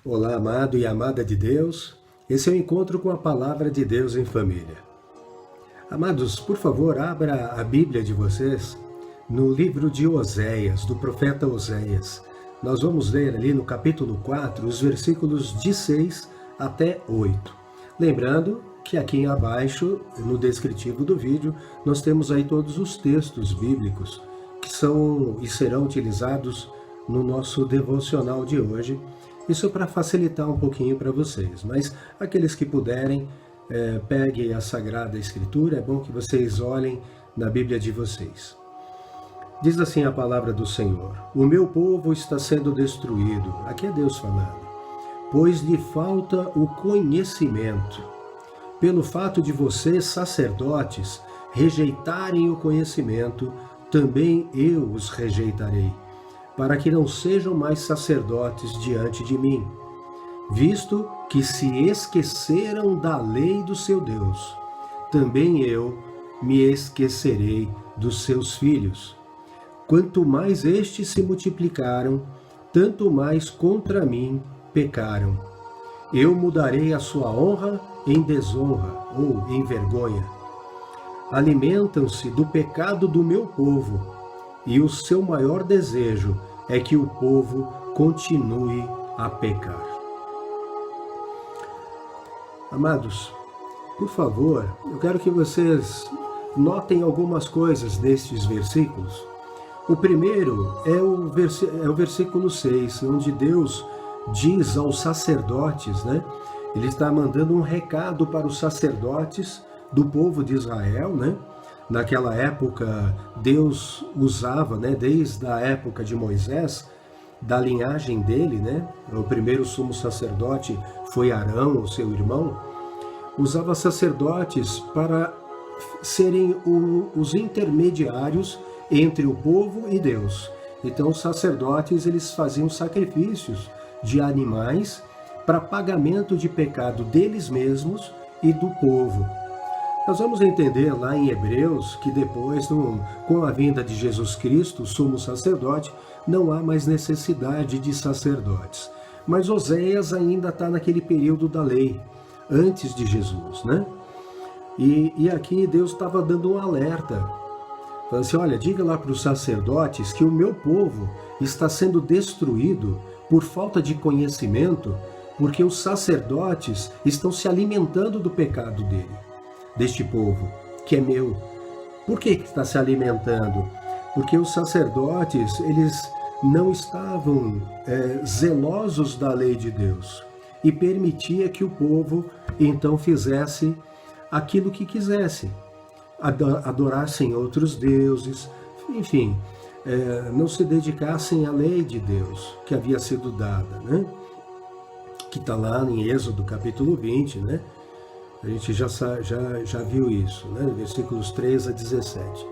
Olá, amado e amada de Deus. Esse é o encontro com a Palavra de Deus em família. Amados, por favor, abra a Bíblia de vocês no livro de Oséias, do profeta Oséias. Nós vamos ler ali no capítulo 4, os versículos de 6 até 8. Lembrando que aqui abaixo, no descritivo do vídeo, nós temos aí todos os textos bíblicos que são e serão utilizados no nosso devocional de hoje. Isso para facilitar um pouquinho para vocês, mas aqueles que puderem, peguem a Sagrada Escritura, é bom que vocês olhem na Bíblia de vocês. Diz assim a palavra do Senhor: o meu povo está sendo destruído, aqui é Deus falando, pois lhe falta o conhecimento. Pelo fato de vocês, sacerdotes, rejeitarem o conhecimento, também eu os rejeitarei, para que não sejam mais sacerdotes diante de mim, visto que se esqueceram da lei do seu Deus, também eu me esquecerei dos seus filhos. Quanto mais estes se multiplicaram, tanto mais contra mim pecaram. Eu mudarei a sua honra em desonra ou em vergonha. Alimentam-se do pecado do meu povo, e o seu maior desejo é que o povo continue a pecar. Amados, por favor, eu quero que vocês notem algumas coisas nestes versículos. O primeiro é o versículo 6, onde Deus diz aos sacerdotes, né? Ele está mandando um recado para os sacerdotes do povo de Israel, né? Naquela época, Deus usava, né, desde a época de Moisés, da linhagem dele, né? O primeiro sumo sacerdote foi Arão, o seu irmão, usava sacerdotes para serem os intermediários entre o povo e Deus. Então, os sacerdotes, eles faziam sacrifícios de animais para pagamento de pecado deles mesmos e do povo. Nós vamos entender lá em Hebreus que depois, com a vinda de Jesus Cristo, sumo sacerdote, não há mais necessidade de sacerdotes. Mas Oséias ainda está naquele período da lei, antes de Jesus, né? E aqui Deus estava dando um alerta. Falando assim, olha, diga lá para os sacerdotes que o meu povo está sendo destruído por falta de conhecimento, porque os sacerdotes estão se alimentando do pecado deste povo, que é meu. Por que está se alimentando? Porque os sacerdotes, eles não estavam zelosos da lei de Deus e permitia que o povo, então, fizesse aquilo que quisesse. Adorassem outros deuses, enfim, não se dedicassem à lei de Deus que havia sido dada, né? Que está lá em Êxodo capítulo 20, né? A gente já viu isso, né? Versículos 3 a 17.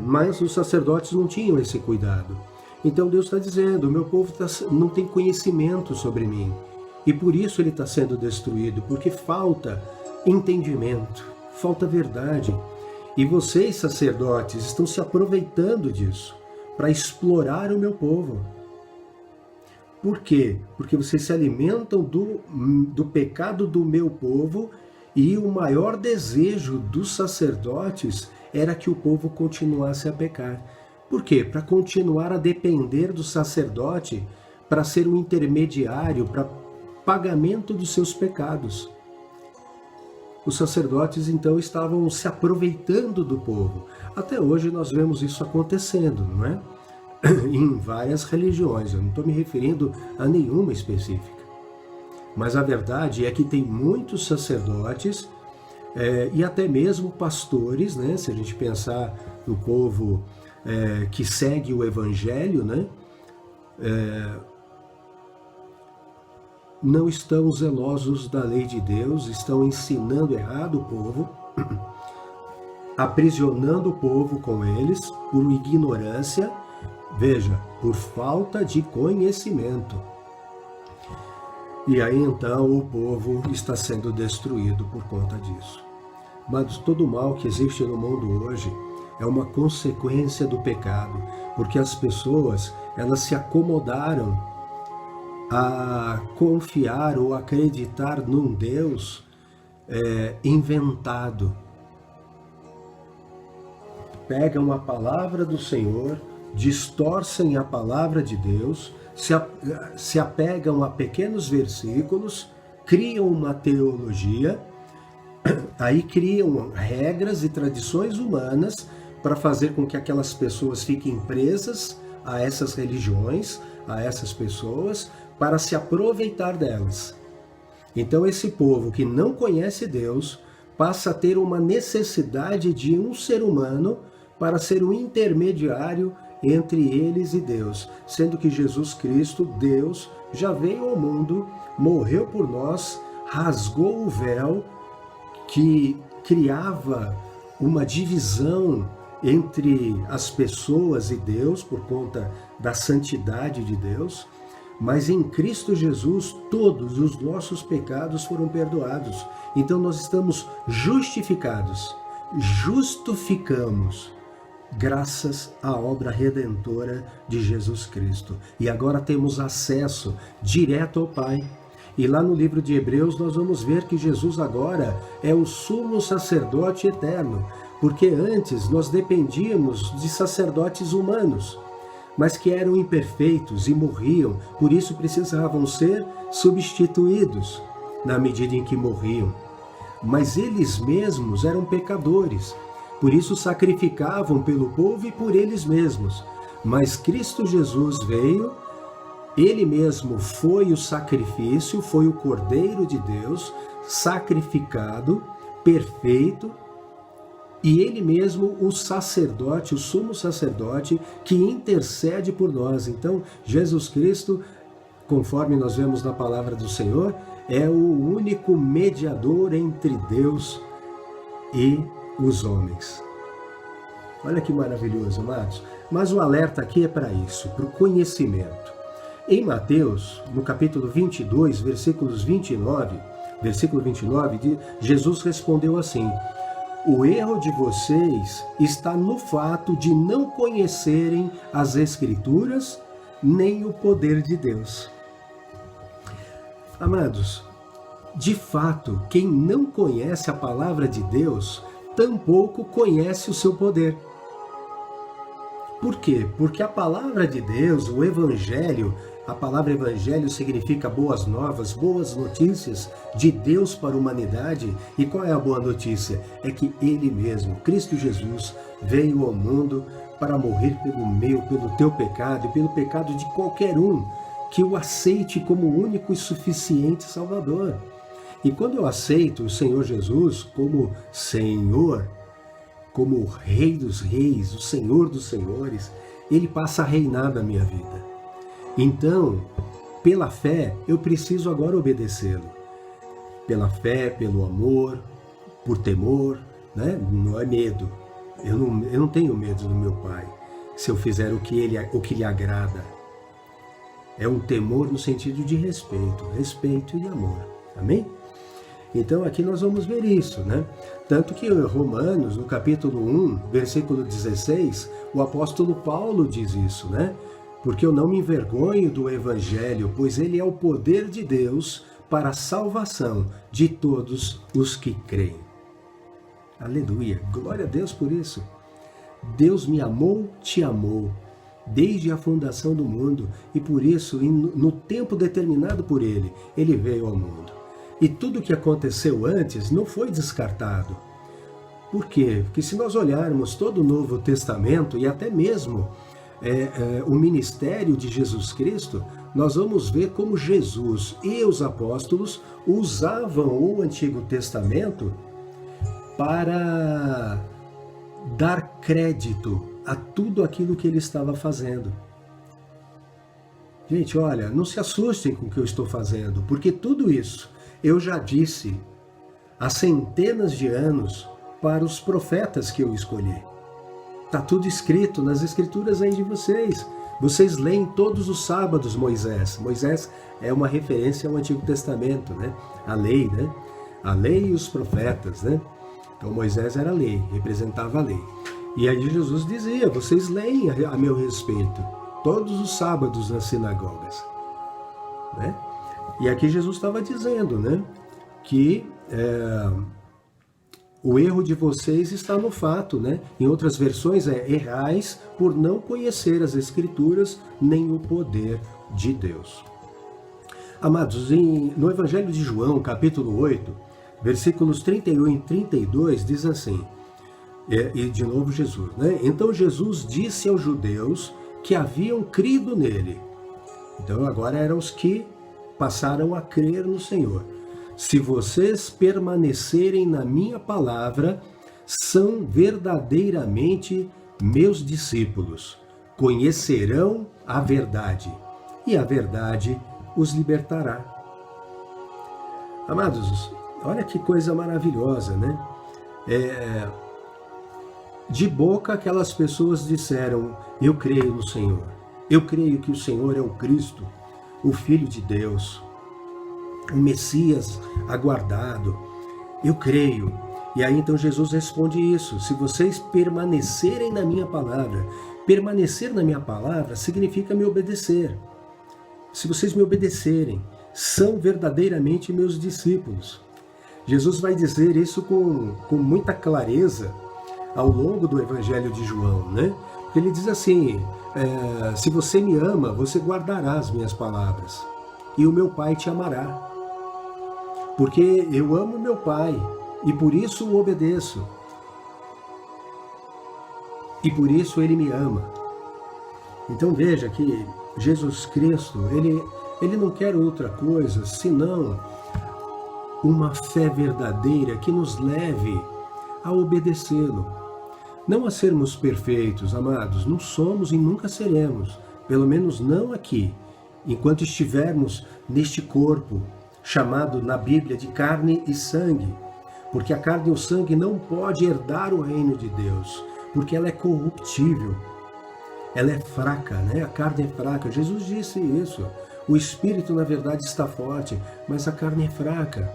Mas os sacerdotes não tinham esse cuidado. Então Deus está dizendo, o meu povo não tem conhecimento sobre mim. E por isso ele está sendo destruído, porque falta entendimento, falta verdade. E vocês, sacerdotes, estão se aproveitando disso para explorar o meu povo. Por quê? Porque vocês se alimentam do pecado do meu povo, e o maior desejo dos sacerdotes era que o povo continuasse a pecar. Por quê? Para continuar a depender do sacerdote, para ser um intermediário, para pagamento dos seus pecados. Os sacerdotes, então, estavam se aproveitando do povo. Até hoje nós vemos isso acontecendo, não é? Em várias religiões, eu não estou me referindo a nenhuma específica. Mas a verdade é que tem muitos sacerdotes e até mesmo pastores, né? Se a gente pensar no povo que segue o Evangelho, né? Não estão zelosos da lei de Deus, estão ensinando errado o povo, aprisionando o povo com eles por ignorância, veja, por falta de conhecimento. E aí então o povo está sendo destruído por conta disso. Mas todo o mal que existe no mundo hoje é uma consequência do pecado, porque as pessoas, elas se acomodaram a confiar ou acreditar num Deus inventado. Pegam a palavra do Senhor, distorcem a palavra de Deus, se apegam a pequenos versículos, criam uma teologia, aí criam regras e tradições humanas para fazer com que aquelas pessoas fiquem presas a essas religiões, a essas pessoas, para se aproveitar delas. Então esse povo que não conhece Deus passa a ter uma necessidade de um ser humano para ser o intermediário entre eles e Deus, sendo que Jesus Cristo, Deus, já veio ao mundo, morreu por nós, rasgou o véu que criava uma divisão entre as pessoas e Deus por conta da santidade de Deus, mas em Cristo Jesus todos os nossos pecados foram perdoados. Então nós estamos justificados, justificamos, graças à obra redentora de Jesus Cristo. E agora temos acesso direto ao Pai. E lá no livro de Hebreus nós vamos ver que Jesus agora é o sumo sacerdote eterno, porque antes nós dependíamos de sacerdotes humanos, mas que eram imperfeitos e morriam, por isso precisavam ser substituídos na medida em que morriam. Mas eles mesmos eram pecadores, por isso sacrificavam pelo povo e por eles mesmos. Mas Cristo Jesus veio, Ele mesmo foi o sacrifício, foi o Cordeiro de Deus, sacrificado, perfeito, e Ele mesmo o sacerdote, o sumo sacerdote, que intercede por nós. Então, Jesus Cristo, conforme nós vemos na palavra do Senhor, é o único mediador entre Deus e os homens. Olha que maravilhoso, amados. Mas o alerta aqui é para isso, para o conhecimento. Em Mateus, no capítulo 22, versículo 29, Jesus respondeu assim: o erro de vocês está no fato de não conhecerem as Escrituras nem o poder de Deus. Amados, de fato, quem não conhece a palavra de Deus, tampouco conhece o seu poder. Por quê? Porque a palavra de Deus, o Evangelho, a palavra Evangelho significa boas novas, boas notícias de Deus para a humanidade. E qual é a boa notícia? É que Ele mesmo, Cristo Jesus, veio ao mundo para morrer pelo meu, pelo teu pecado e pelo pecado de qualquer um que o aceite como o único e suficiente Salvador. E quando eu aceito o Senhor Jesus como Senhor, como o Rei dos Reis, o Senhor dos Senhores, Ele passa a reinar na minha vida. Então, pela fé, eu preciso agora obedecê-lo. Pela fé, pelo amor, por temor, né? Não é medo. Eu não tenho medo do meu Pai, se eu fizer o que lhe agrada. É um temor no sentido de respeito e amor. Amém? Então aqui nós vamos ver isso, né? Tanto que em Romanos, no capítulo 1, versículo 16, o apóstolo Paulo diz isso, né? Porque eu não me envergonho do Evangelho, pois ele é o poder de Deus para a salvação de todos os que creem. Aleluia! Glória a Deus por isso. Deus me amou, te amou, desde a fundação do mundo, e por isso, no tempo determinado por Ele, Ele veio ao mundo. E tudo o que aconteceu antes não foi descartado. Por quê? Porque se nós olharmos todo o Novo Testamento e até mesmo o ministério de Jesus Cristo, nós vamos ver como Jesus e os apóstolos usavam o Antigo Testamento para dar crédito a tudo aquilo que ele estava fazendo. Gente, olha, não se assustem com o que eu estou fazendo, porque tudo isso eu já disse há centenas de anos para os profetas que eu escolhi. Está tudo escrito nas escrituras aí de vocês. Vocês leem todos os sábados Moisés. Moisés é uma referência ao Antigo Testamento, né? A lei, né? A lei e os profetas, né? Então Moisés era a lei, representava a lei. E aí Jesus dizia, vocês leem a meu respeito, todos os sábados nas sinagogas. né? E aqui Jesus estava dizendo, né, que o erro de vocês está no fato, né? Em outras versões errais por não conhecer as Escrituras nem o poder de Deus. Amados, no Evangelho de João, capítulo 8, versículos 31 e 32, diz assim, e de novo Jesus, né? Então Jesus disse aos judeus que haviam crido nele. Então agora eram os que passaram a crer no Senhor. Se vocês permanecerem na minha palavra, são verdadeiramente meus discípulos. Conhecerão a verdade, e a verdade os libertará. Amados, olha que coisa maravilhosa, né? De boca aquelas pessoas disseram, eu creio no Senhor. Eu creio que o Senhor é o Cristo, o Filho de Deus, o Messias aguardado. Eu creio. E aí então Jesus responde isso. Se vocês permanecerem na minha palavra, permanecer na minha palavra significa me obedecer. Se vocês me obedecerem, são verdadeiramente meus discípulos. Jesus vai dizer isso com muita clareza ao longo do Evangelho de João, né? Ele diz assim, se você me ama, você guardará as minhas palavras, e o meu Pai te amará. Porque eu amo meu Pai, e por isso o obedeço. E por isso ele me ama. Então veja que Jesus Cristo, ele não quer outra coisa senão uma fé verdadeira que nos leve a obedecê-lo. Não a sermos perfeitos, amados, não somos e nunca seremos, pelo menos não aqui, enquanto estivermos neste corpo, chamado na Bíblia de carne e sangue, porque a carne e o sangue não pode herdar o reino de Deus, porque ela é corruptível, ela é fraca, né? A carne é fraca, Jesus disse isso, o espírito na verdade está forte, mas a carne é fraca.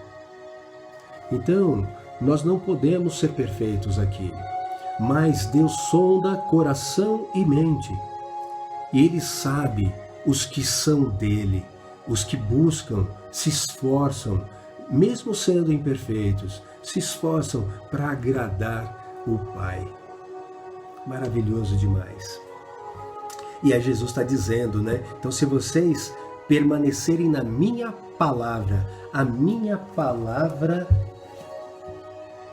Então, nós não podemos ser perfeitos aqui, mas Deus sonda coração e mente, e Ele sabe os que são dele, os que buscam, se esforçam, mesmo sendo imperfeitos, se esforçam para agradar o Pai. Maravilhoso demais. E aí Jesus está dizendo, né? Então, se vocês permanecerem na minha palavra, a minha palavra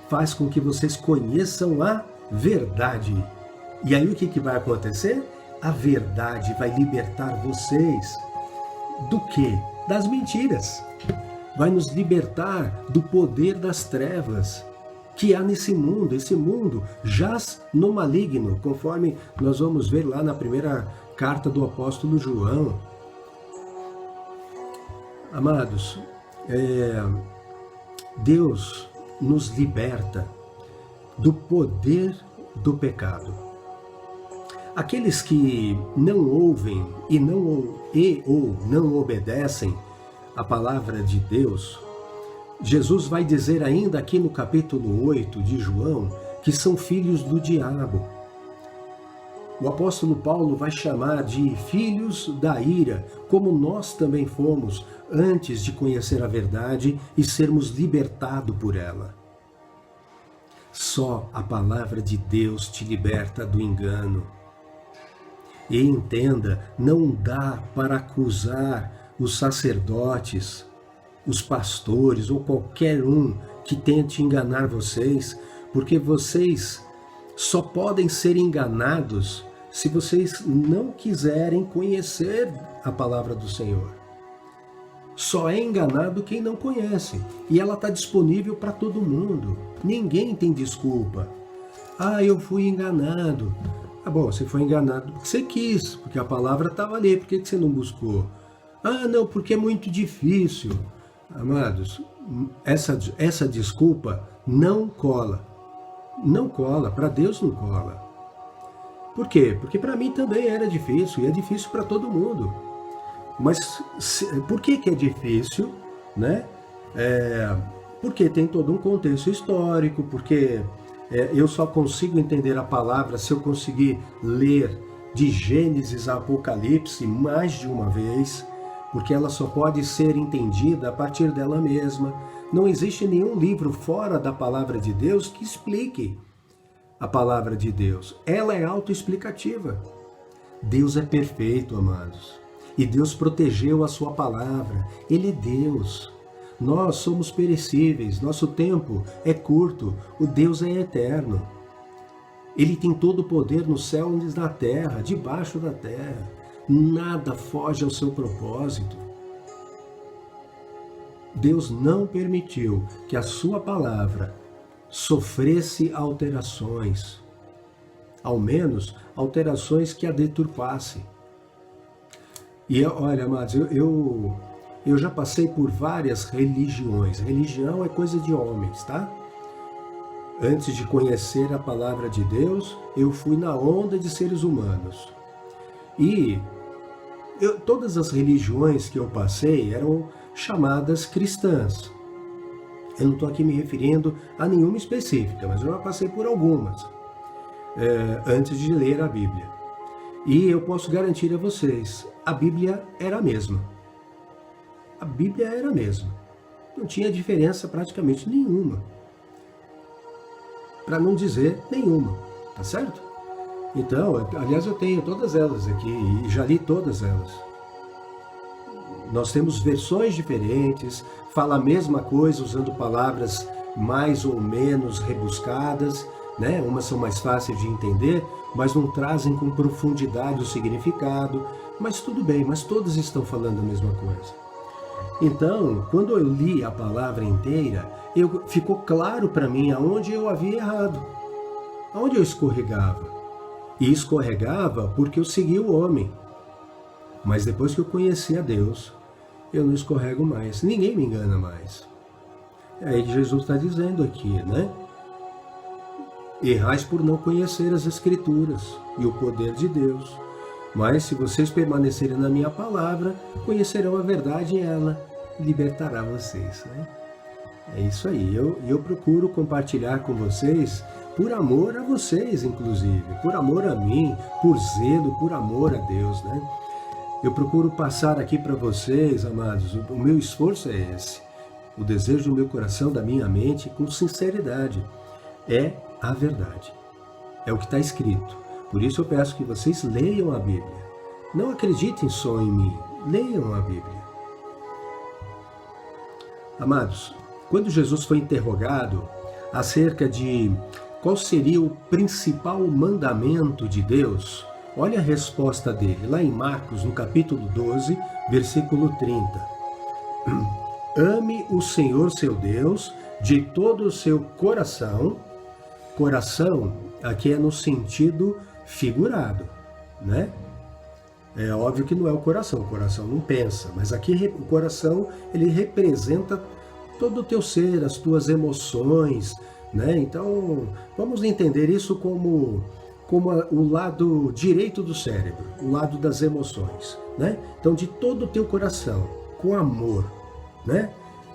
faz com que vocês conheçam a verdade. E aí o que vai acontecer? A verdade vai libertar vocês do quê? Das mentiras. Vai nos libertar do poder das trevas que há nesse mundo. Esse mundo jaz no maligno, conforme nós vamos ver lá na primeira carta do apóstolo João. Amados, Deus nos liberta do poder do pecado. Aqueles que não ouvem ou não obedecem a palavra de Deus, Jesus vai dizer ainda aqui no capítulo 8 de João, que são filhos do diabo. O apóstolo Paulo vai chamar de filhos da ira, como nós também fomos antes de conhecer a verdade e sermos libertados por ela. Só a palavra de Deus te liberta do engano. E entenda, não dá para acusar os sacerdotes, os pastores ou qualquer um que tente enganar vocês, porque vocês só podem ser enganados se vocês não quiserem conhecer a palavra do Senhor. Só é enganado quem não conhece, e ela está disponível para todo mundo. Ninguém tem desculpa. Ah, eu fui enganado. Ah, bom, você foi enganado porque você quis, porque a palavra estava ali, por que você não buscou? Ah, não, porque é muito difícil. Amados, essa desculpa não cola. Não cola, para Deus não cola. Por quê? Porque para mim também era difícil, e é difícil para todo mundo. Mas por que é difícil, né? Porque tem todo um contexto histórico, porque eu só consigo entender a palavra se eu conseguir ler de Gênesis a Apocalipse mais de uma vez, porque ela só pode ser entendida a partir dela mesma. Não existe nenhum livro fora da palavra de Deus que explique a palavra de Deus. Ela é autoexplicativa. Deus é perfeito, amados. E Deus protegeu a sua palavra. Ele é Deus. Nós somos perecíveis, nosso tempo é curto, o Deus é eterno. Ele tem todo o poder no céu e na terra, debaixo da terra. Nada foge ao seu propósito. Deus não permitiu que a sua palavra sofresse alterações, ao menos alterações que a deturpassem. E olha, amados, eu já passei por várias religiões. Religião é coisa de homens, tá? Antes de conhecer a palavra de Deus, eu fui na onda de seres humanos. E todas as religiões que eu passei eram chamadas cristãs. Eu não estou aqui me referindo a nenhuma específica, mas eu já passei por algumas antes de ler a Bíblia. E eu posso garantir a vocês, a Bíblia era a mesma. A Bíblia era a mesma. Não tinha diferença praticamente nenhuma. Para não dizer nenhuma, tá certo? Então, aliás, eu tenho todas elas aqui e já li todas elas. Nós temos versões diferentes, fala a mesma coisa usando palavras mais ou menos rebuscadas, né? Umas são mais fáceis de entender, mas não trazem com profundidade o significado. Mas tudo bem, mas todas estão falando a mesma coisa. Então, quando eu li a palavra inteira, ficou claro para mim aonde eu havia errado, aonde eu escorregava. E escorregava porque eu segui o homem. Mas depois que eu conheci a Deus, eu não escorrego mais. Ninguém me engana mais. É aí que Jesus está dizendo aqui, né? Errais por não conhecer as Escrituras e o poder de Deus. Mas se vocês permanecerem na minha palavra, conhecerão a verdade e ela libertará vocês, né? É isso aí. Eu procuro compartilhar com vocês por amor a vocês, inclusive. Por amor a mim, por zelo, por amor a Deus, né? Eu procuro passar aqui para vocês, amados, o meu esforço é esse. O desejo do meu coração, da minha mente, com sinceridade, é a verdade. É o que está escrito. Por isso eu peço que vocês leiam a Bíblia. Não acreditem só em mim, leiam a Bíblia. Amados, quando Jesus foi interrogado acerca de qual seria o principal mandamento de Deus, olha a resposta dele, lá em Marcos, no capítulo 12, versículo 30. Ame o Senhor seu Deus de todo o seu coração. Coração, aqui é no sentido figurado, né? É óbvio que não é o coração não pensa, mas aqui o coração, ele representa todo o teu ser, as tuas emoções, né? Então, vamos entender isso como o lado direito do cérebro, o lado das emoções, né? Então, de todo o teu coração, com amor, né?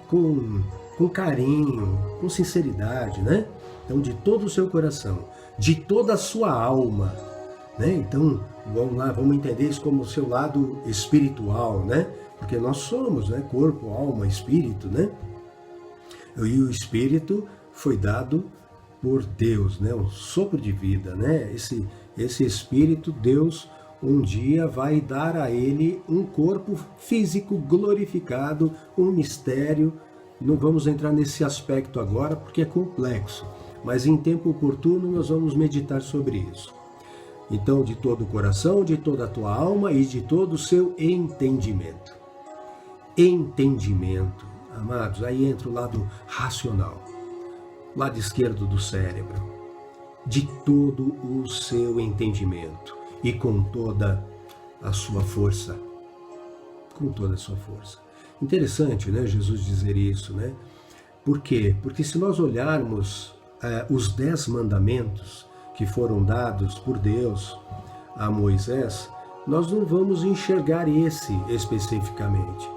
Com carinho, com sinceridade, né? Então, de todo o seu coração, de toda a sua alma, né? Então, vamos lá, vamos entender isso como o seu lado espiritual, né? Porque nós somos, né? Corpo, alma, espírito, né? E o espírito foi dado por Deus, né? Um sopro de vida, né? Esse espírito, Deus um dia vai dar a ele um corpo físico glorificado, um mistério. Não vamos entrar nesse aspecto agora porque é complexo, mas em tempo oportuno nós vamos meditar sobre isso. Então, de todo o coração, de toda a tua alma e de todo o seu entendimento. Entendimento, amados, aí entra o lado racional, lado esquerdo do cérebro, de todo o seu entendimento e com toda a sua força. Com toda a sua força. Interessante, né, Jesus dizer isso, né? Por quê? Porque se nós olharmos os 10 mandamentos que foram dados por Deus a Moisés, nós não vamos enxergar esse especificamente.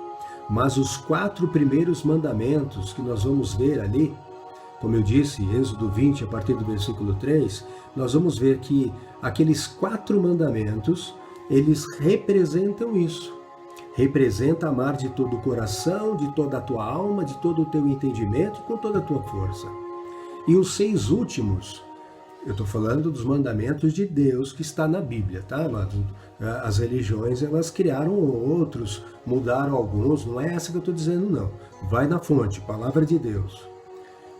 Mas os 4 primeiros mandamentos que nós vamos ver ali, como eu disse, Êxodo 20, a partir do versículo 3, nós vamos ver que aqueles 4 mandamentos, eles representam isso. representa amar de todo o coração, de toda a tua alma, de todo o teu entendimento e com toda a tua força. E os 6 últimos, eu estou falando dos mandamentos de Deus que está na Bíblia, tá? As religiões, elas criaram outros, mudaram alguns, não é essa que eu estou dizendo, não. Vai na fonte, palavra de Deus.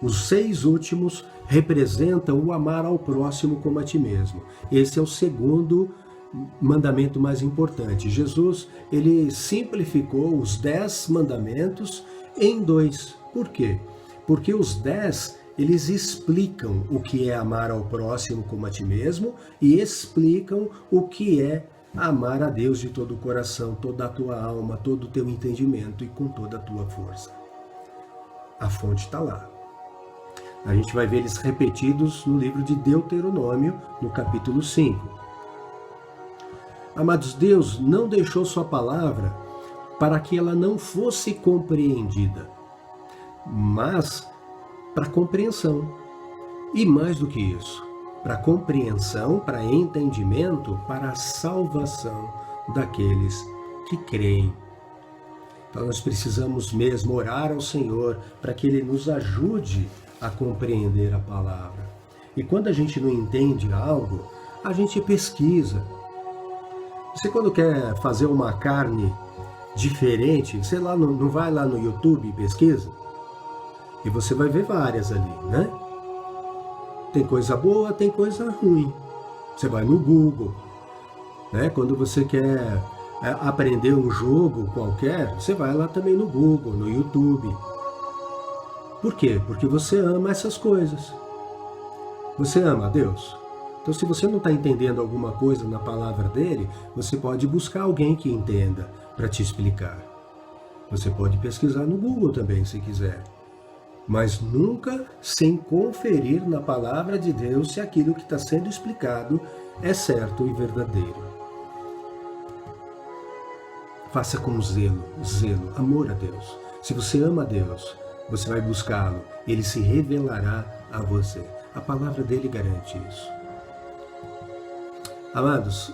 Os 6 últimos representam o amar ao próximo como a ti mesmo. Esse é o segundo mandamento mais importante. Jesus, ele simplificou os 10 mandamentos em 2. Por quê? Porque os 10, eles explicam o que é amar ao próximo como a ti mesmo e explicam o que é amar a Deus de todo o coração, toda a tua alma, todo o teu entendimento e com toda a tua força. A fonte está lá. A gente vai ver eles repetidos no livro de Deuteronômio, no capítulo 5. Amados, Deus não deixou sua palavra para que ela não fosse compreendida, mas para compreensão. E mais do que isso, para compreensão, para entendimento, para a salvação daqueles que creem. Então nós precisamos mesmo orar ao Senhor para que Ele nos ajude a compreender a palavra. E quando a gente não entende algo, a gente pesquisa. Você quando quer fazer uma carne diferente, você lá não vai lá no YouTube e pesquisa? E você vai ver várias ali, né? Tem coisa boa, tem coisa ruim. Você vai no Google, né? Quando você quer aprender um jogo qualquer, você vai lá também no Google, no YouTube. Por quê? Porque você ama essas coisas. Você ama a Deus? Então, se você não está entendendo alguma coisa na palavra dele, você pode buscar alguém que entenda para te explicar. Você pode pesquisar no Google também, se quiser. Mas nunca sem conferir na palavra de Deus se aquilo que está sendo explicado é certo e verdadeiro. Faça com zelo, amor a Deus. Se você ama a Deus, você vai buscá-lo, ele se revelará a você. A palavra dele garante isso. Amados,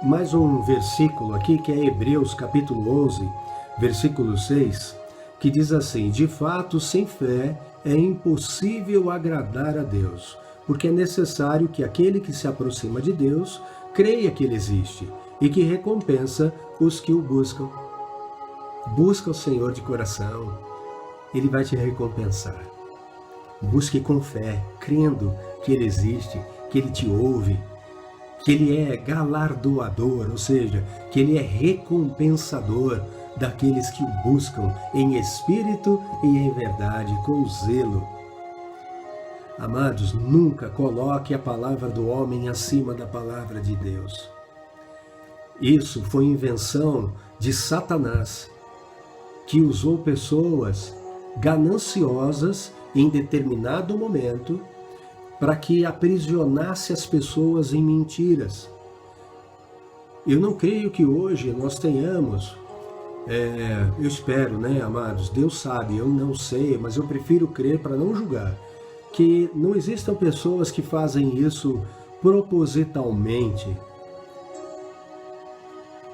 mais um versículo aqui que é Hebreus capítulo 11, versículo 6, que diz assim: de fato, sem fé é impossível agradar a Deus, porque é necessário que aquele que se aproxima de Deus creia que ele existe e que recompensa os que o buscam. Busca o Senhor de coração, ele vai te recompensar. Busque com fé, crendo que ele existe, que ele te ouve, que ele é galardoador, ou seja, que ele é recompensador daqueles que o buscam em espírito e em verdade, com zelo. Amados, nunca coloque a palavra do homem acima da palavra de Deus. Isso foi invenção de Satanás, que usou pessoas gananciosas em determinado momento para que aprisionasse as pessoas em mentiras. Eu não creio que hoje nós tenhamos, eu espero, né, amados, Deus sabe, eu não sei, mas eu prefiro crer para não julgar, que não existam pessoas que fazem isso propositalmente,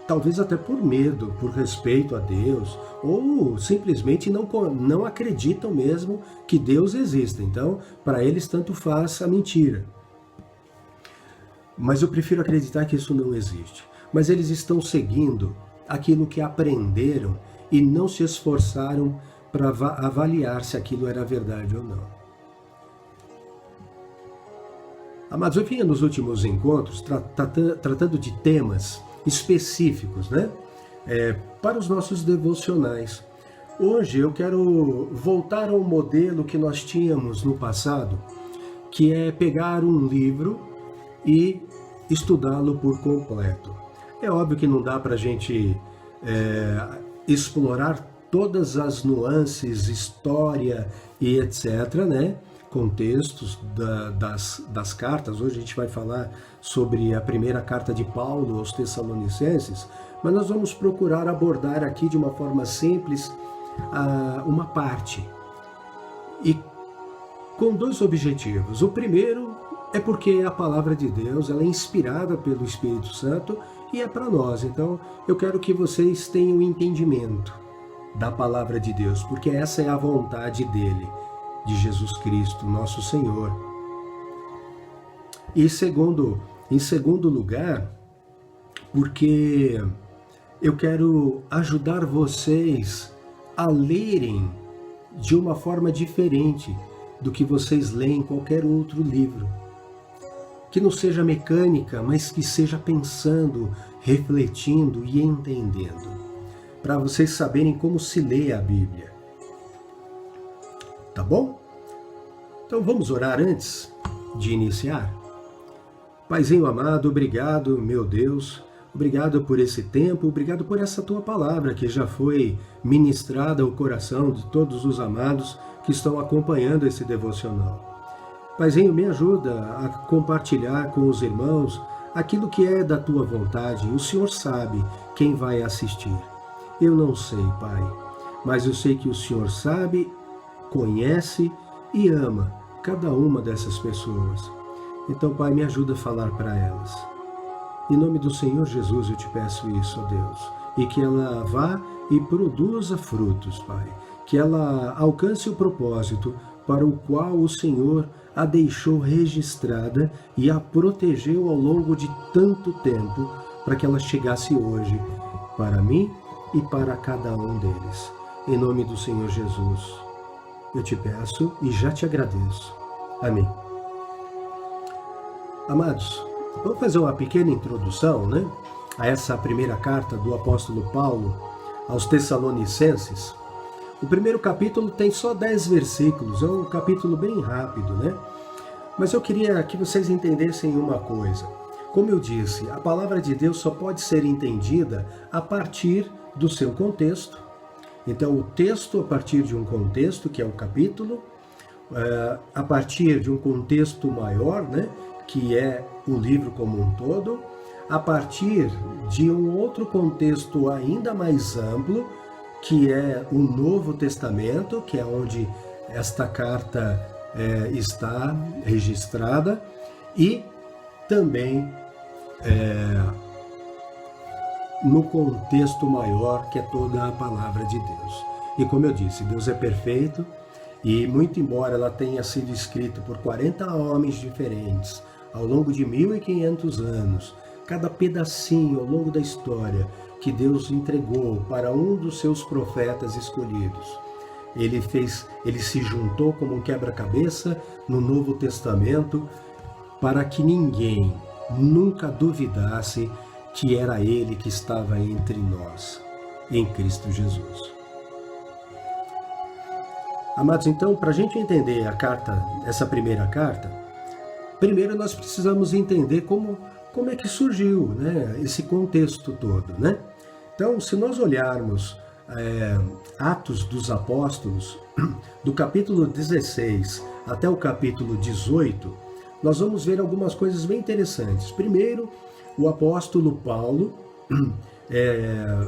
talvez até por medo, por respeito a Deus, ou simplesmente não acreditam mesmo que Deus existe. Então, para eles tanto faz a mentira. Mas eu prefiro acreditar que isso não existe. Mas eles estão seguindo aquilo que aprenderam e não se esforçaram para avaliar se aquilo era verdade ou não. Amados, eu vinha nos últimos encontros tratando de temas específicos, né? Para os nossos devocionais. Hoje eu quero voltar ao modelo que nós tínhamos no passado, que é pegar um livro e estudá-lo por completo. É óbvio que não dá para a gente explorar todas as nuances, história e etc., né? Contextos das cartas. Hoje a gente vai falar sobre a primeira carta de Paulo aos Tessalonicenses, mas nós vamos procurar abordar aqui de uma forma simples uma parte, e com 2 objetivos. O primeiro é porque a palavra de Deus ela é inspirada pelo Espírito Santo e é para nós. Então, eu quero que vocês tenham entendimento da palavra de Deus, porque essa é a vontade dele, de Jesus Cristo, nosso Senhor. E em segundo lugar, porque eu quero ajudar vocês a lerem de uma forma diferente do que vocês leem em qualquer outro livro. Que não seja mecânica, mas que seja pensando, refletindo e entendendo, para vocês saberem como se lê a Bíblia. Tá bom? Então vamos orar antes de iniciar? Paizinho amado, obrigado, meu Deus, obrigado por esse tempo, obrigado por essa tua palavra que já foi ministrada ao coração de todos os amados que estão acompanhando esse devocional. Paizinho, me ajuda a compartilhar com os irmãos aquilo que é da tua vontade. O Senhor sabe quem vai assistir. Eu não sei, Pai, mas eu sei que o Senhor sabe, conhece e ama cada uma dessas pessoas. Então, Pai, me ajuda a falar para elas. Em nome do Senhor Jesus eu te peço isso, ó Deus, e que ela vá e produza frutos, Pai, que ela alcance o propósito para o qual o Senhor a deixou registrada e a protegeu ao longo de tanto tempo, para que ela chegasse hoje para mim e para cada um deles. Em nome do Senhor Jesus, eu te peço e já te agradeço. Amém. Amados, vamos fazer uma pequena introdução, né, a essa primeira carta do apóstolo Paulo aos Tessalonicenses. O primeiro capítulo tem só 10 versículos, é um capítulo bem rápido, né? Mas eu queria que vocês entendessem uma coisa. Como eu disse, a palavra de Deus só pode ser entendida a partir do seu contexto. Então, o texto a partir de um contexto, que é o capítulo, a partir de um contexto maior, né, que é o livro como um todo, a partir de um outro contexto ainda mais amplo, que é o Novo Testamento, que é onde esta carta está registrada, e também no contexto maior, que é toda a palavra de Deus. E como eu disse, Deus é perfeito, e muito embora ela tenha sido escrita por 40 homens diferentes, ao longo de 1500 anos, cada pedacinho ao longo da história que Deus entregou para um dos seus profetas escolhidos, ele se juntou como um quebra-cabeça no Novo Testamento para que ninguém nunca duvidasse que era ele que estava entre nós, em Cristo Jesus. Amados, então, para a gente entender a carta, essa primeira carta, primeiro nós precisamos entender como é que surgiu, né, esse contexto todo, né? Então, se nós olharmos Atos dos Apóstolos, do capítulo 16 até o capítulo 18, nós vamos ver algumas coisas bem interessantes. Primeiro, o apóstolo Paulo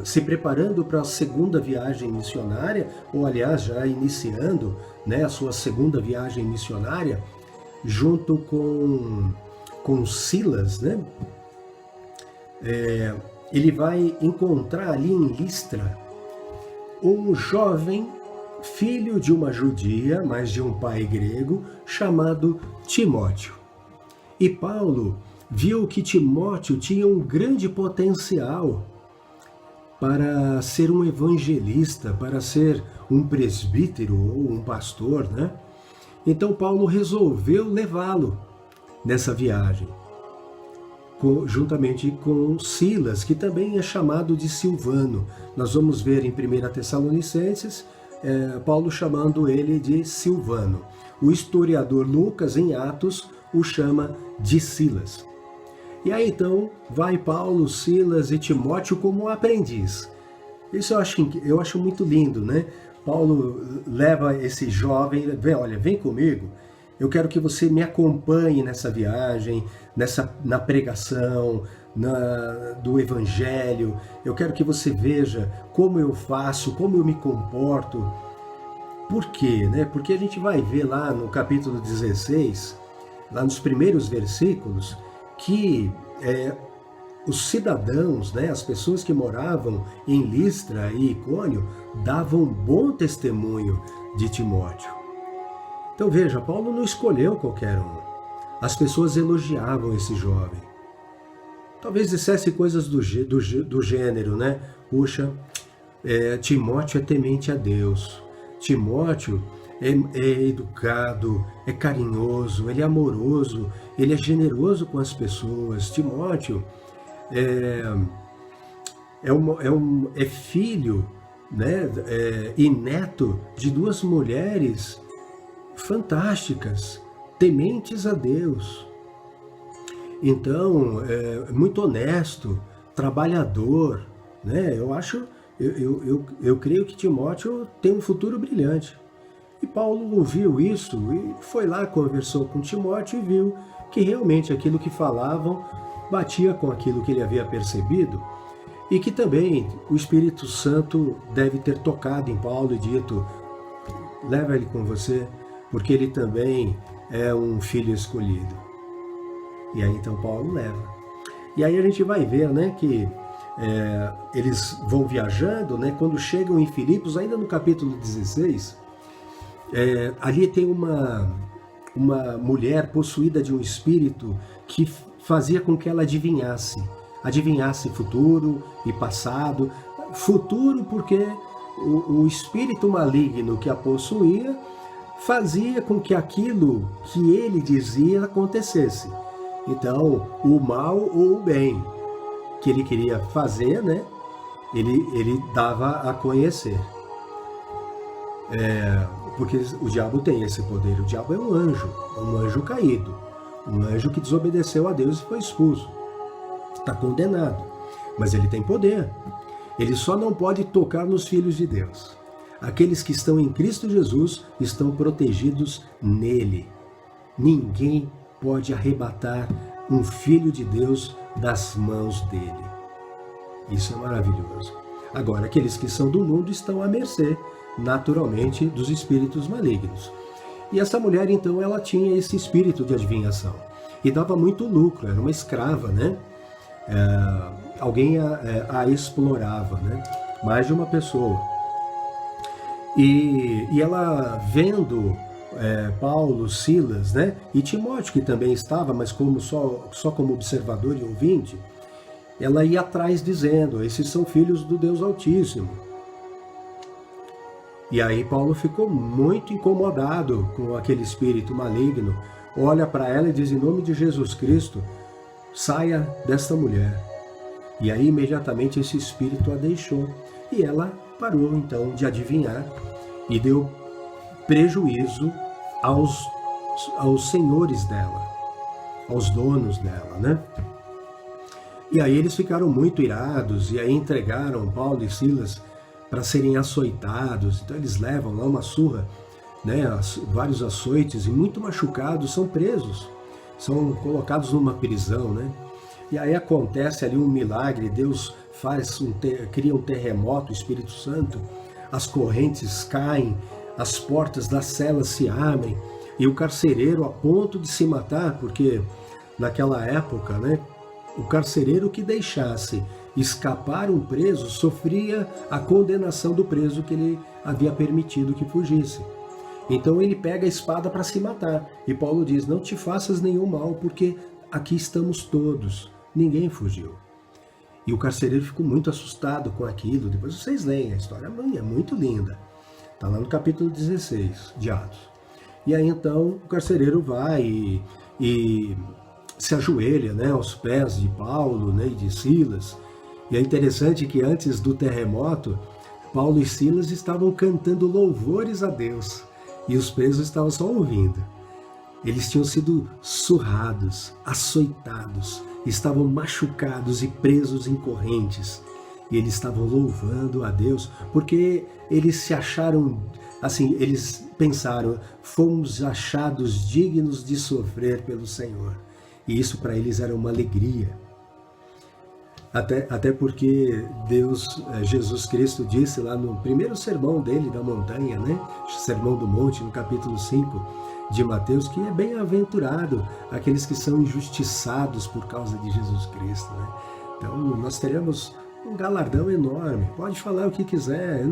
se preparando para a segunda viagem missionária, ou aliás, já iniciando, né, a sua segunda viagem missionária, junto com Silas, né? Ele vai encontrar ali em Listra um jovem filho de uma judia, mas de um pai grego, chamado Timóteo. E Paulo viu que Timóteo tinha um grande potencial para ser um evangelista, para ser um presbítero ou um pastor, né? Então Paulo resolveu levá-lo nessa viagem, juntamente com Silas, que também é chamado de Silvano. Nós vamos ver em 1 Tessalonicenses, Paulo chamando ele de Silvano. O historiador Lucas, em Atos, o chama de Silas. E aí então vai Paulo, Silas e Timóteo como aprendiz. Isso eu acho muito lindo, né? Paulo leva esse jovem, vem comigo, eu quero que você me acompanhe nessa viagem, na pregação, do Evangelho. Eu quero que você veja como eu faço, como eu me comporto. Por quê? Né? Porque a gente vai ver lá no capítulo 16, lá nos primeiros versículos, que os cidadãos, né, as pessoas que moravam em Listra e Icônio, davam bom testemunho de Timóteo. Então veja, Paulo não escolheu qualquer um. As pessoas elogiavam esse jovem. Talvez dissesse coisas do gênero, né? Puxa, Timóteo é temente a Deus. Timóteo é educado, é carinhoso, ele é amoroso, ele é generoso com as pessoas. Timóteo é filho, né, e neto de duas mulheres fantásticas, tementes a Deus. Então, muito honesto, trabalhador, né? Eu creio que Timóteo tem um futuro brilhante. E Paulo ouviu isso e foi lá, conversou com Timóteo e viu que realmente aquilo que falavam batia com aquilo que ele havia percebido e que também o Espírito Santo deve ter tocado em Paulo e dito: leva ele com você, porque ele também é um filho escolhido. E aí então Paulo leva. E aí a gente vai ver, né, que eles vão viajando, né, quando chegam em Filipos, ainda no capítulo 16, ali tem uma mulher possuída de um espírito que fazia com que ela adivinhasse futuro e passado. Futuro porque o espírito maligno que a possuía fazia com que aquilo que ele dizia acontecesse. Então, o mal ou o bem que ele queria fazer, né, ele dava a conhecer. Porque o diabo tem esse poder. O diabo é um anjo caído, um anjo que desobedeceu a Deus e foi expulso. Está condenado, mas ele tem poder. Ele só não pode tocar nos filhos de Deus. Aqueles que estão em Cristo Jesus estão protegidos nele. Ninguém pode arrebatar um filho de Deus das mãos dele. Isso é maravilhoso. Agora, aqueles que são do mundo estão à mercê, naturalmente, dos espíritos malignos. E essa mulher, então, ela tinha esse espírito de adivinhação. E dava muito lucro, era uma escrava, né? Alguém a explorava, né? Mais de uma pessoa. E ela vendo Paulo, Silas, né? E Timóteo, que também estava, mas só como observador e ouvinte, ela ia atrás dizendo: esses são filhos do Deus Altíssimo. E aí Paulo ficou muito incomodado com aquele espírito maligno, olha para ela e diz: em nome de Jesus Cristo, saia desta mulher. E aí imediatamente esse espírito a deixou. E ela parou então de adivinhar e deu prejuízo aos senhores dela, aos donos dela, né? E aí eles ficaram muito irados e aí entregaram Paulo e Silas para serem açoitados. Então eles levam lá uma surra, né? Vários açoites, e muito machucados são presos, são colocados numa prisão, né? E aí acontece ali um milagre, Deus cria um terremoto, o Espírito Santo, as correntes caem, as portas das celas se abrem, e o carcereiro, a ponto de se matar, porque naquela época, né, o carcereiro que deixasse escapar um preso sofria a condenação do preso que ele havia permitido que fugisse. Então ele pega a espada para se matar. E Paulo diz: não te faças nenhum mal, porque aqui estamos todos. Ninguém fugiu. E o carcereiro ficou muito assustado com aquilo. Depois vocês leem a história, é muito linda. Está lá no capítulo 16 de Atos. E aí então o carcereiro vai e se ajoelha, né, aos pés de Paulo, né, e de Silas. E é interessante que antes do terremoto, Paulo e Silas estavam cantando louvores a Deus. E os presos estavam só ouvindo. Eles tinham sido surrados, açoitados, estavam machucados e presos em correntes. E eles estavam louvando a Deus, porque eles se acharam, assim, eles pensaram: fomos achados dignos de sofrer pelo Senhor. E isso para eles era uma alegria. Até porque Jesus Cristo disse lá no primeiro sermão dele da montanha, né? Sermão do Monte, no capítulo 5 de Mateus, que é bem-aventurado aqueles que são injustiçados por causa de Jesus Cristo, né? Então nós teremos um galardão enorme. Pode falar o que quiser,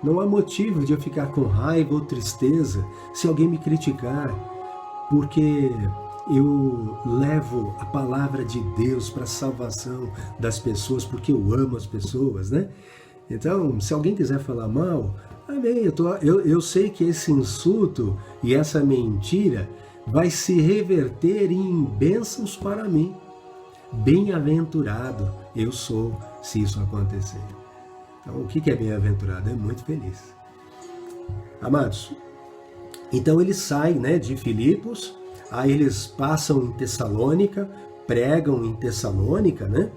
não há motivo de eu ficar com raiva ou tristeza se alguém me criticar, porque eu levo a palavra de Deus para a salvação das pessoas, porque eu amo as pessoas, né? Então, se alguém quiser falar mal, amém, eu sei que esse insulto e essa mentira vai se reverter em bênçãos para mim. Bem-aventurado eu sou se isso acontecer. Então, o que é bem-aventurado? É muito feliz. Amados, então eles saem, né, de Filipos, aí eles passam em Tessalônica, pregam em Tessalônica, né?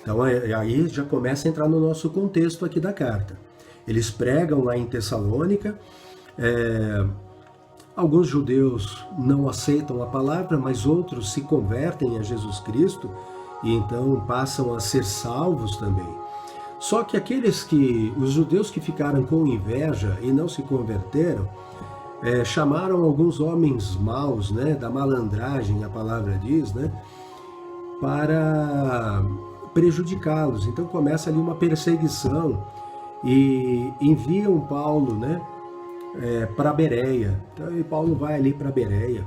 Então aí já começa a entrar no nosso contexto aqui da carta. Eles pregam lá em Tessalônica, alguns judeus não aceitam a palavra, mas outros se convertem a Jesus Cristo e então passam a ser salvos também. Só que os judeus que ficaram com inveja e não se converteram, chamaram alguns homens maus, né, da malandragem, a palavra diz, né, para prejudicá-los. Então começa ali uma perseguição e enviam Paulo, né, para Bereia. Então Paulo vai ali para Bereia.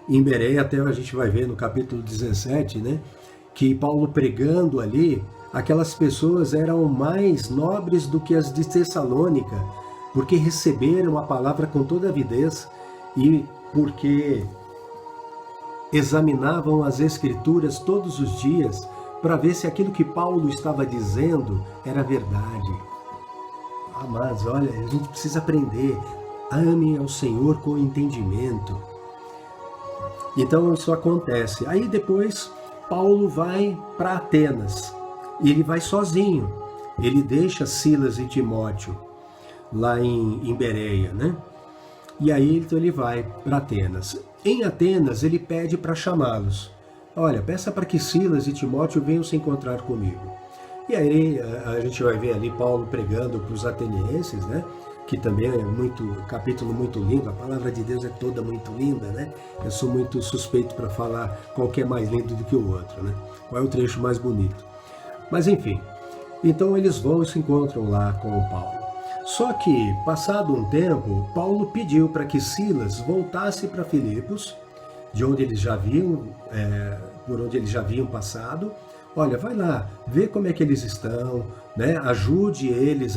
Em Bereia, até a gente vai ver no capítulo 17, né, que Paulo pregando ali, aquelas pessoas eram mais nobres do que as de Tessalônica, porque receberam a palavra com toda avidez e porque examinavam as Escrituras todos os dias para ver se aquilo que Paulo estava dizendo era verdade. Amados, olha, a gente precisa aprender. Ame ao Senhor com entendimento. Então isso acontece. Aí depois Paulo vai para Atenas. E ele vai sozinho. Ele deixa Silas e Timóteo lá em Bereia, né? E aí então ele vai para Atenas. Em Atenas ele pede para chamá-los. Olha, peça para que Silas e Timóteo venham se encontrar comigo. E aí a gente vai ver ali Paulo pregando para os atenienses, né? Que também é capítulo muito lindo. A palavra de Deus é toda muito linda, né? Eu sou muito suspeito para falar qual que é mais lindo do que o outro, né? Qual é o trecho mais bonito. Mas enfim, então eles vão e se encontram lá com o Paulo. Só que, passado um tempo, Paulo pediu para que Silas voltasse para Filipos, de onde eles já haviam, por onde eles já haviam passado. Olha, vai lá, vê como é que eles estão, né? Ajude eles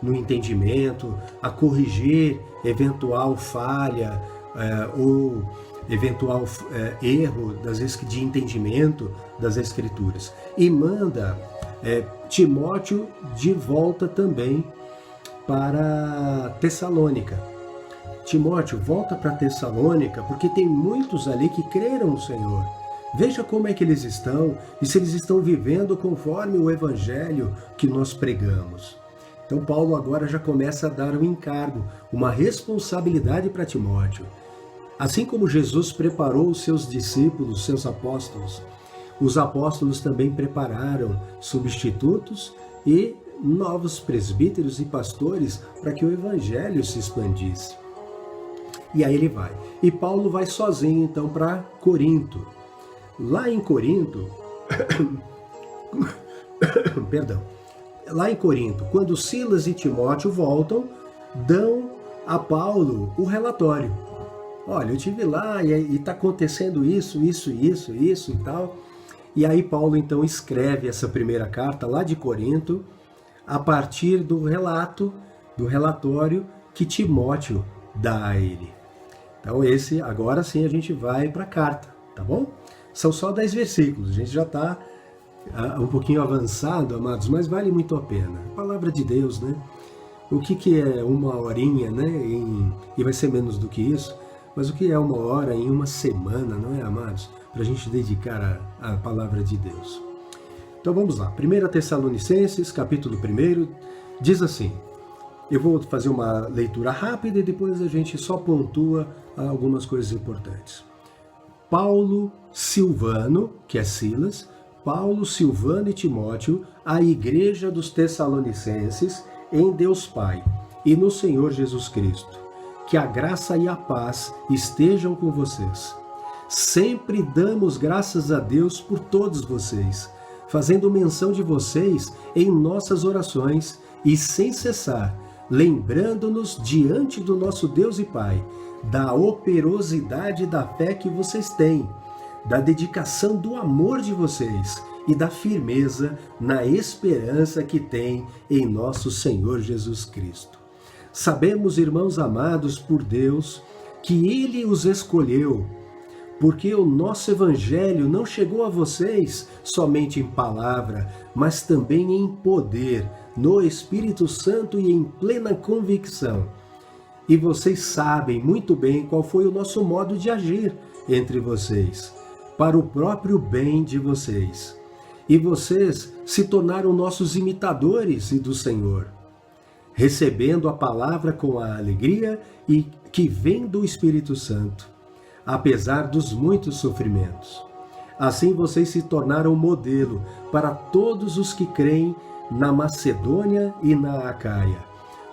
no entendimento, a corrigir eventual falha ou eventual erro de entendimento das Escrituras. E manda Timóteo de volta também para Tessalônica. Timóteo, volta para Tessalônica, porque tem muitos ali que creram no Senhor. Veja como é que eles estão e se eles estão vivendo conforme o evangelho que nós pregamos. Então Paulo agora já começa a dar um encargo, uma responsabilidade para Timóteo. Assim como Jesus preparou os seus discípulos, seus apóstolos, os apóstolos também prepararam substitutos e novos presbíteros e pastores para que o evangelho se expandisse. E aí ele vai. E Paulo vai sozinho então para Corinto. Lá em Corinto, lá em Corinto, quando Silas e Timóteo voltam, dão a Paulo o relatório. Olha, eu estive lá e está acontecendo isso e tal. E aí Paulo então escreve essa primeira carta lá de Corinto, a partir do relatório que Timóteo dá a ele. Então agora sim a gente vai para a carta, tá bom? São só 10 versículos, a gente já está um pouquinho avançado, amados, mas vale muito a pena. A palavra de Deus, né? O que é uma horinha, né? E vai ser menos do que isso, mas o que é uma hora em uma semana, não é, amados? Para a gente dedicar a palavra de Deus. Então vamos lá, 1 Tessalonicenses, capítulo 1, diz assim, eu vou fazer uma leitura rápida e depois a gente só pontua algumas coisas importantes. Paulo, Silvano, que é Silas, Paulo, Silvano e Timóteo, a igreja dos Tessalonicenses, em Deus Pai e no Senhor Jesus Cristo. Que a graça e a paz estejam com vocês. Sempre damos graças a Deus por todos vocês, fazendo menção de vocês em nossas orações e sem cessar, lembrando-nos diante do nosso Deus e Pai da operosidade da fé que vocês têm, da dedicação do amor de vocês e da firmeza na esperança que têm em nosso Senhor Jesus Cristo. Sabemos, irmãos amados por Deus, que Ele os escolheu, porque o nosso Evangelho não chegou a vocês somente em palavra, mas também em poder, no Espírito Santo e em plena convicção. E vocês sabem muito bem qual foi o nosso modo de agir entre vocês, para o próprio bem de vocês. E vocês se tornaram nossos imitadores e do Senhor, recebendo a palavra com a alegria e que vem do Espírito Santo, apesar dos muitos sofrimentos. Assim vocês se tornaram modelo para todos os que creem na Macedônia e na Acaia,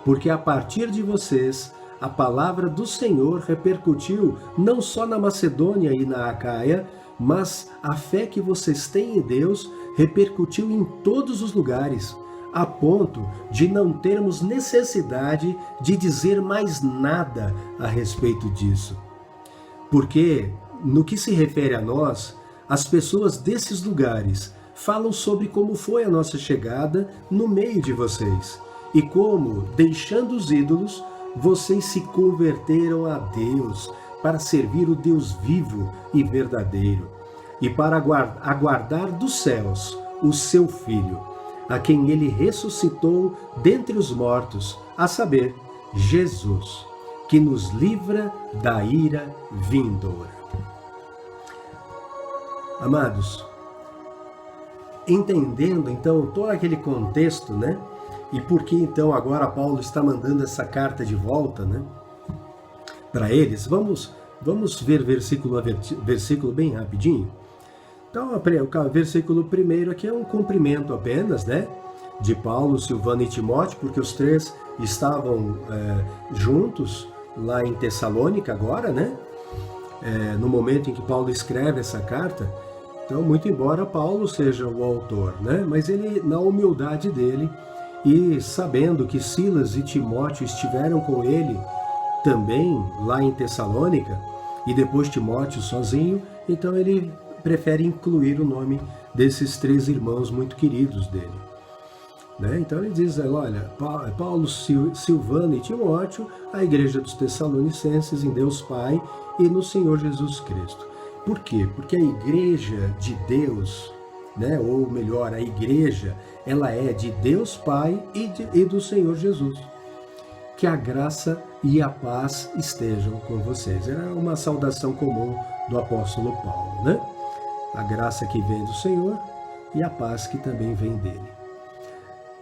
porque a partir de vocês a palavra do Senhor repercutiu não só na Macedônia e na Acaia, mas a fé que vocês têm em Deus repercutiu em todos os lugares, a ponto de não termos necessidade de dizer mais nada a respeito disso. Porque, no que se refere a nós, as pessoas desses lugares falam sobre como foi a nossa chegada no meio de vocês e como, deixando os ídolos, vocês se converteram a Deus para servir o Deus vivo e verdadeiro e para aguardar dos céus o seu Filho, a quem ele ressuscitou dentre os mortos, a saber, Jesus, que nos livra da ira vindoura. Amados, entendendo então todo aquele contexto, né? E por que então agora Paulo está mandando essa carta de volta, né? Para eles, vamos ver versículo a versículo bem rapidinho. Então, o versículo 1 aqui é um cumprimento apenas, né? De Paulo, Silvano e Timóteo, porque os três estavam juntos lá em Tessalônica agora, né? No momento em que Paulo escreve essa carta. Então, muito embora Paulo seja o autor, né? Mas ele, na humildade dele, e sabendo que Silas e Timóteo estiveram com ele também lá em Tessalônica, e depois Timóteo sozinho, então ele prefere incluir o nome desses três irmãos muito queridos dele. Né? Então ele diz, olha, Paulo, Silvano e Timóteo, a igreja dos Tessalonicenses em Deus Pai e no Senhor Jesus Cristo. Por quê? Porque a igreja de Deus, né? Ou melhor, a igreja, ela é de Deus Pai e do Senhor Jesus. Que a graça e a paz estejam com vocês. Era uma saudação comum do apóstolo Paulo, né? A graça que vem do Senhor e a paz que também vem dele.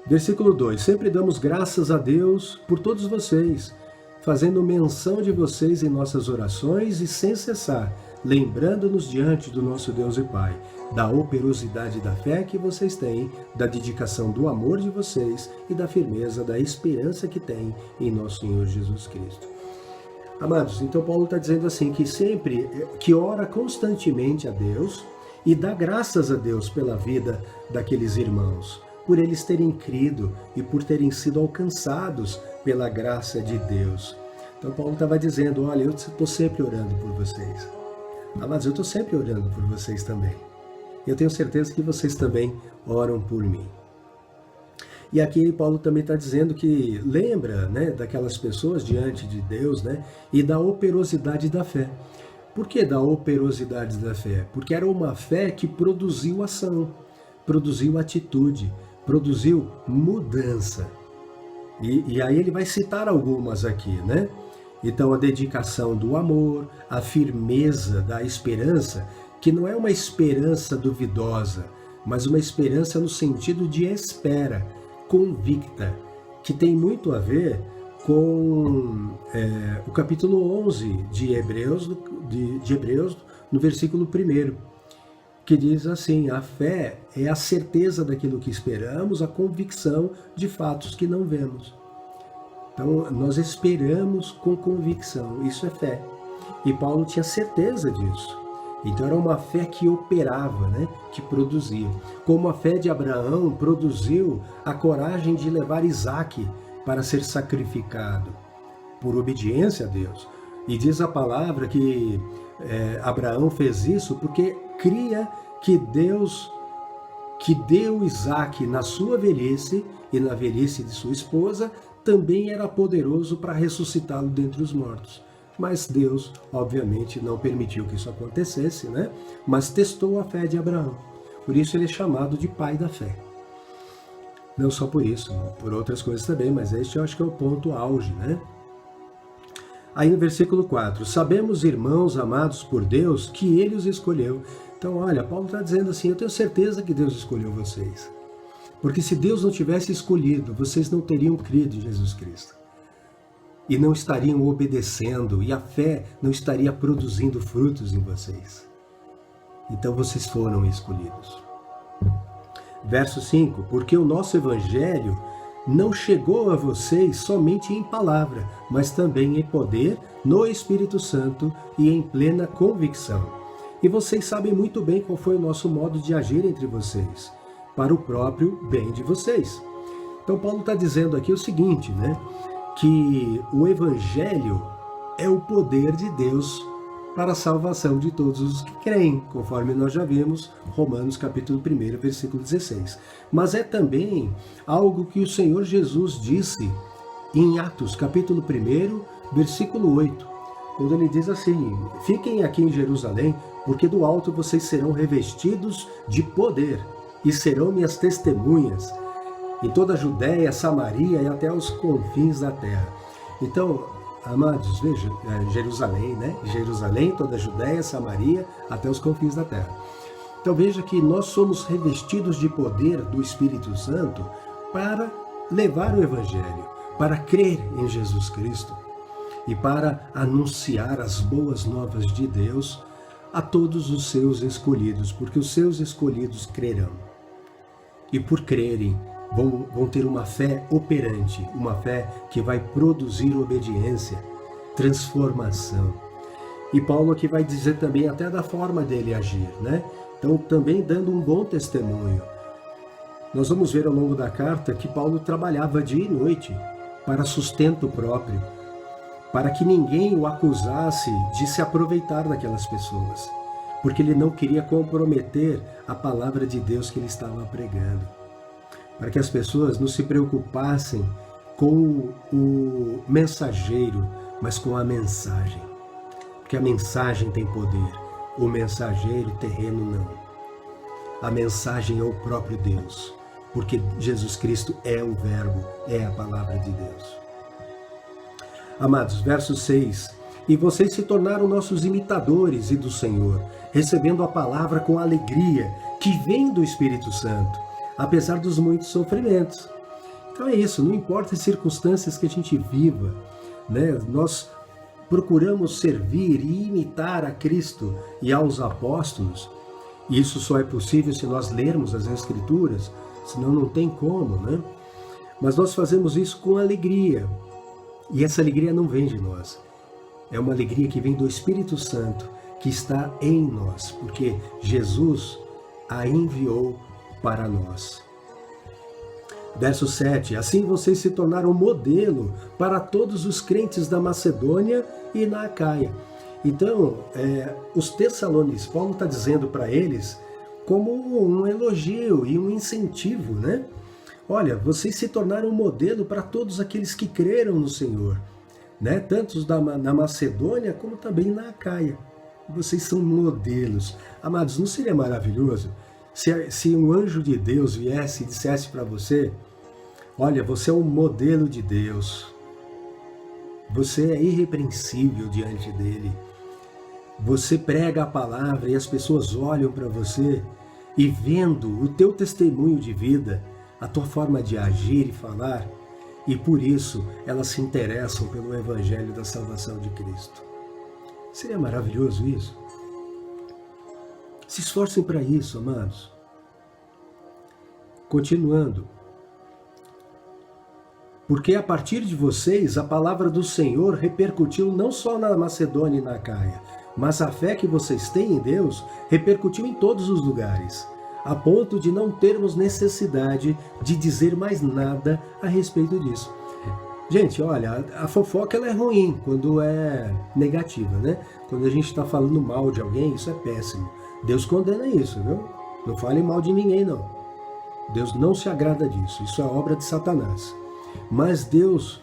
Versículo 2. Sempre damos graças a Deus por todos vocês, fazendo menção de vocês em nossas orações e sem cessar, lembrando-nos diante do nosso Deus e Pai, da operosidade da fé que vocês têm, da dedicação do amor de vocês e da firmeza da esperança que têm em nosso Senhor Jesus Cristo. Amados, então Paulo está dizendo assim, que ora constantemente a Deus e dá graças a Deus pela vida daqueles irmãos, por eles terem crido e por terem sido alcançados pela graça de Deus. Então Paulo estava dizendo, olha, eu estou sempre orando por vocês. Amados, eu estou sempre orando por vocês também. Eu tenho certeza que vocês também oram por mim. E aqui Paulo também está dizendo que lembra, né, daquelas pessoas diante de Deus, né, e da operosidade da fé. Por que da operosidade da fé? Porque era uma fé que produziu ação, produziu atitude, produziu mudança. E aí ele vai citar algumas aqui, né? Então a dedicação do amor, a firmeza da esperança, que não é uma esperança duvidosa, mas uma esperança no sentido de espera, convicta, que tem muito a ver com o capítulo 11 de Hebreus, no versículo 1, que diz assim, a fé é a certeza daquilo que esperamos, a convicção de fatos que não vemos. Então, nós esperamos com convicção, isso é fé. E Paulo tinha certeza disso. Então era uma fé que operava, né? Que produzia. Como a fé de Abraão produziu a coragem de levar Isaque para ser sacrificado, por obediência a Deus. E diz a palavra que Abraão fez isso porque cria que Deus, que deu Isaque na sua velhice e na velhice de sua esposa, também era poderoso para ressuscitá-lo dentre os mortos. Mas Deus, obviamente, não permitiu que isso acontecesse, né? Mas testou a fé de Abraão. Por isso ele é chamado de pai da fé. Não só por isso, por outras coisas também, mas este eu acho que é o ponto auge, né? Aí no versículo 4, sabemos, irmãos amados por Deus, que Ele os escolheu. Então, olha, Paulo está dizendo assim, eu tenho certeza que Deus escolheu vocês. Porque se Deus não tivesse escolhido, vocês não teriam crido em Jesus Cristo. E não estariam obedecendo, e a fé não estaria produzindo frutos em vocês. Então vocês foram escolhidos. Verso 5, porque o nosso evangelho não chegou a vocês somente em palavra, mas também em poder, no Espírito Santo e em plena convicção. E vocês sabem muito bem qual foi o nosso modo de agir entre vocês, para o próprio bem de vocês. Então Paulo está dizendo aqui o seguinte, né? Que o Evangelho é o poder de Deus para a salvação de todos os que creem, conforme nós já vimos, Romanos capítulo 1, versículo 16. Mas é também algo que o Senhor Jesus disse em Atos capítulo 1, versículo 8, quando ele diz assim, fiquem aqui em Jerusalém, porque do alto vocês serão revestidos de poder e serão minhas testemunhas em toda a Judéia, Samaria e até os confins da terra. Então, amados, veja, Jerusalém, né? Jerusalém, toda a Judéia, Samaria, até os confins da terra. Então veja que nós somos revestidos de poder do Espírito Santo para levar o Evangelho, para crer em Jesus Cristo e para anunciar as boas novas de Deus a todos os seus escolhidos, porque os seus escolhidos crerão. E por crerem, vão ter uma fé operante, uma fé que vai produzir obediência, transformação. E Paulo aqui vai dizer também até da forma dele agir, né? Então, também dando um bom testemunho. Nós vamos ver ao longo da carta que Paulo trabalhava dia e noite para sustento próprio, para que ninguém o acusasse de se aproveitar daquelas pessoas, porque ele não queria comprometer a palavra de Deus que ele estava pregando. Para que as pessoas não se preocupassem com o mensageiro, mas com a mensagem. Porque a mensagem tem poder, o mensageiro terreno não. A mensagem é o próprio Deus, porque Jesus Cristo é o Verbo, é a palavra de Deus. Amados, verso 6, e vocês se tornaram nossos imitadores e do Senhor, recebendo a palavra com alegria, que vem do Espírito Santo, apesar dos muitos sofrimentos. Então é isso, não importa as circunstâncias que a gente viva, né? Nós procuramos servir e imitar a Cristo e aos apóstolos, e isso só é possível se nós lermos as Escrituras, senão não tem como, né? Mas nós fazemos isso com alegria, e essa alegria não vem de nós, é uma alegria que vem do Espírito Santo, que está em nós, porque Jesus a enviou para nós. Verso 7, assim vocês se tornaram modelo para todos os crentes da Macedônia e na Acaia. Então, os Tessalonicenses, Paulo está dizendo para eles como um elogio e um incentivo, né? Olha, vocês se tornaram modelo para todos aqueles que creram no Senhor, né? Tanto na Macedônia como também na Acaia. Vocês são modelos. Amados, não seria maravilhoso se um anjo de Deus viesse e dissesse para você, olha, você é um modelo de Deus, você é irrepreensível diante dele, você prega a palavra e as pessoas olham para você e vendo o teu testemunho de vida, a tua forma de agir e falar, e por isso elas se interessam pelo Evangelho da salvação de Cristo. Seria maravilhoso isso? Se esforcem para isso, amados. Continuando. Porque a partir de vocês, a palavra do Senhor repercutiu não só na Macedônia e na Acaia, Mas a fé que vocês têm em Deus repercutiu em todos os lugares, a ponto de não termos necessidade de dizer mais nada a respeito disso. Gente, olha, a fofoca ela é ruim quando é negativa, né? Quando a gente está falando mal de alguém, isso é péssimo. Deus condena isso, viu? Não fale mal de ninguém, não. Deus não se agrada disso, isso é obra de Satanás. Mas Deus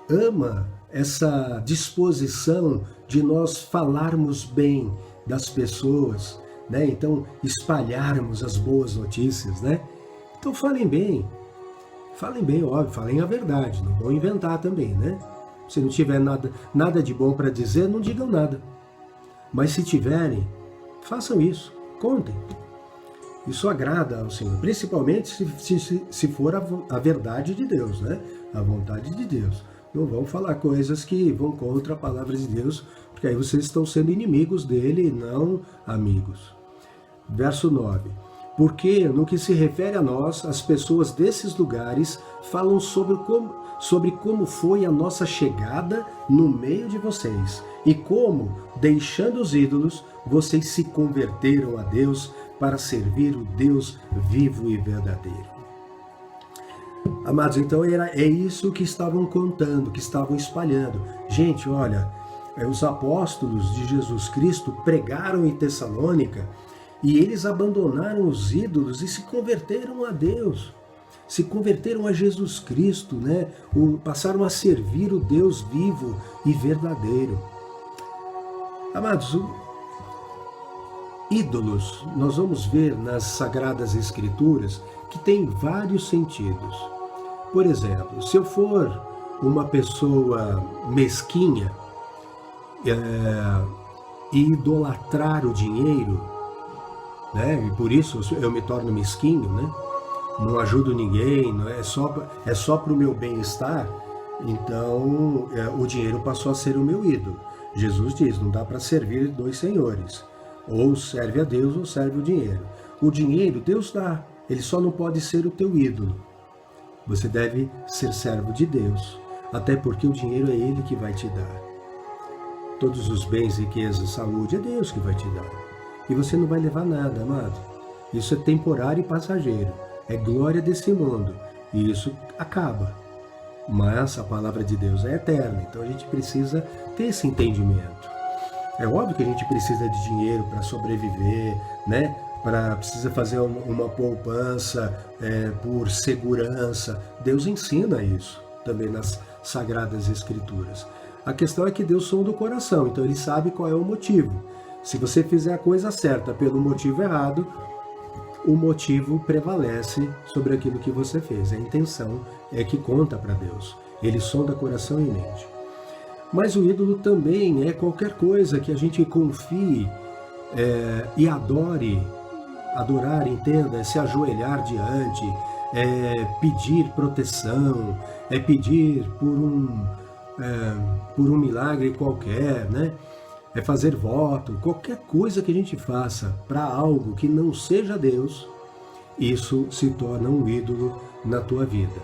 ama essa disposição de nós falarmos bem das pessoas, né? Então, espalharmos as boas notícias, né? Então, falem bem, óbvio, falem a verdade, não vão inventar também, né? Se não tiver nada de bom para dizer, não digam nada. Mas se tiverem, façam isso, contem. Isso agrada ao Senhor, principalmente se for a verdade de Deus, né? A vontade de Deus. Não vão falar coisas que vão contra a palavra de Deus, porque aí vocês estão sendo inimigos dele e não amigos. Verso 9. Porque, no que se refere a nós, as pessoas desses lugares falam sobre como foi a nossa chegada no meio de vocês e como, deixando os ídolos, vocês se converteram a Deus para servir o Deus vivo e verdadeiro. Amados, então é isso que estavam contando, que estavam espalhando. Gente, olha, os apóstolos de Jesus Cristo pregaram em Tessalônica e eles abandonaram os ídolos e se converteram a Deus. Se converteram a Jesus Cristo, né? Passaram a servir o Deus vivo e verdadeiro. Amados, ídolos, nós vamos ver nas Sagradas Escrituras que tem vários sentidos. Por exemplo, se eu for uma pessoa mesquinha e idolatrar o dinheiro, né? E por isso eu me torno mesquinho, né? Não ajudo ninguém, não é só para o meu bem-estar, então o dinheiro passou a ser o meu ídolo. Jesus diz, não dá para servir dois senhores, ou serve a Deus ou serve o dinheiro. O dinheiro Deus dá, ele só não pode ser o teu ídolo. Você deve ser servo de Deus, até porque o dinheiro é Ele que vai te dar. Todos os bens, riquezas, saúde, é Deus que vai te dar. E você não vai levar nada, amado. Isso é temporário e passageiro. É glória desse mundo. E isso acaba. Mas a palavra de Deus é eterna. Então a gente precisa ter esse entendimento. É óbvio que a gente precisa de dinheiro para sobreviver, né? Precisa fazer uma poupança por segurança. Deus ensina isso também nas Sagradas Escrituras. A questão é que Deus sonda o coração, então Ele sabe qual é o motivo. Se você fizer a coisa certa pelo motivo errado, o motivo prevalece sobre aquilo que você fez. A intenção é que conta para Deus. Ele sonda coração e mente. Mas o ídolo também é qualquer coisa que a gente confie e adorar, entenda, é se ajoelhar diante, é pedir proteção, é pedir por um milagre qualquer, né? É fazer voto, qualquer coisa que a gente faça para algo que não seja Deus, isso se torna um ídolo na tua vida.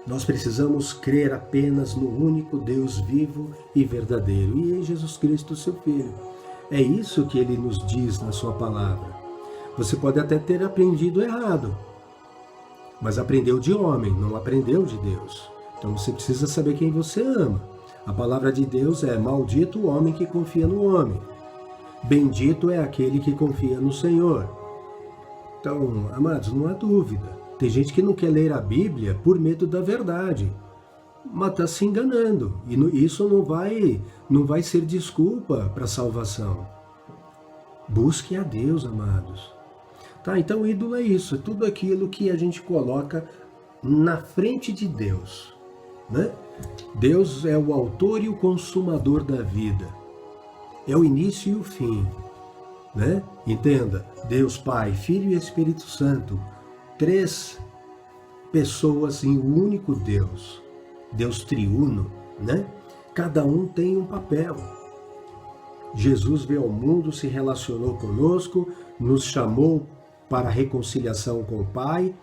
Nós precisamos crer apenas no único Deus vivo e verdadeiro, e em Jesus Cristo, seu Filho. É isso que Ele nos diz na sua palavra. Você pode até ter aprendido errado, mas aprendeu de homem, não aprendeu de Deus. Então você precisa saber quem você ama. A palavra de Deus é: maldito o homem que confia no homem. Bendito é aquele que confia no Senhor. Então, amados, não há dúvida. Tem gente que não quer ler a Bíblia por medo da verdade, mas está se enganando. E isso não vai ser desculpa para a salvação. Busque a Deus, amados. Tá, então ídolo é isso, é tudo aquilo que a gente coloca na frente de Deus, né? Deus é o autor e o consumador da vida, é o início e o fim, né? Entenda, Deus Pai, Filho e Espírito Santo, 3 pessoas em um único Deus, Deus triuno, né? Cada um tem um papel. Jesus veio ao mundo, se relacionou conosco, nos chamou para a reconciliação com o Pai,